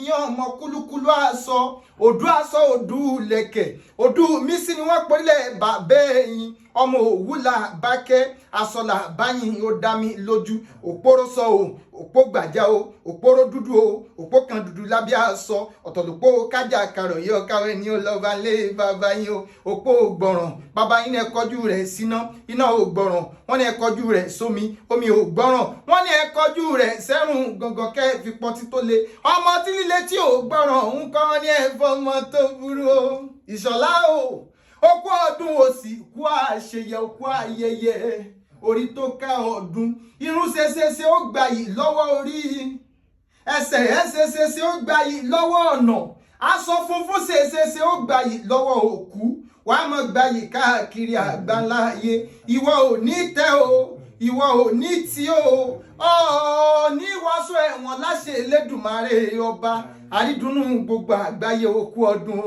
yan ọmọ kúlúkúlú aṣọ òdú aṣọ òdú lẹ̀kẹ̀ òdú mísí ni wọ́n pọ́nlẹ̀ bàbá ẹ̀yìn ọmọ òwúlà bákẹ́ aṣọlà báyìí ó dá mi lójú òpóró sọ o òpó gbàjá o òpóró dúdú o òpó kan dúdú lábẹ́ aṣọ ọ̀tọ̀lùpó kájà karọ̀ yìí ọ̀káwé ní ọlọ́ba lé bàbá yín o òpó gbọ̀ràn bàbá yín ẹ kọjú rẹ̀ síná iná ò gbọ̀ràn wọ́n ní ẹ kọjú rẹ̀ sómi omi ò gbọ̀ràn wọ́n ní ẹ kọjú rẹ̀ sẹ́rùn gangan kẹ́ fi pọtí tó le ọmọ tí líle tí ò gbọ̀ràn òun kọ́ ní ẹ fọmọ tó burú o ìṣọ̀lá o okú ọdún òsì kú àṣeyẹ okú ayẹyẹ orí tó ká ọdún irun ṣeṣeṣe ó gbayì lọ́wọ́ orí ẹsẹ̀ ẹṣeṣeṣe ó gbayì lọ́wọ́ ọ̀nà aṣọ funfun ṣeṣeṣe ó gbayì lọ́wọ́ òkú wàá mọ̀ gbayì káàkiri àgbáláyé ìwọ ò ní tẹ́ o ìwọ ò ní tí o ní wàásù ẹ̀wọ̀n láṣẹ Elédùmarè ọba àrídùnnú gbogbo àgbáyé okú ọdún.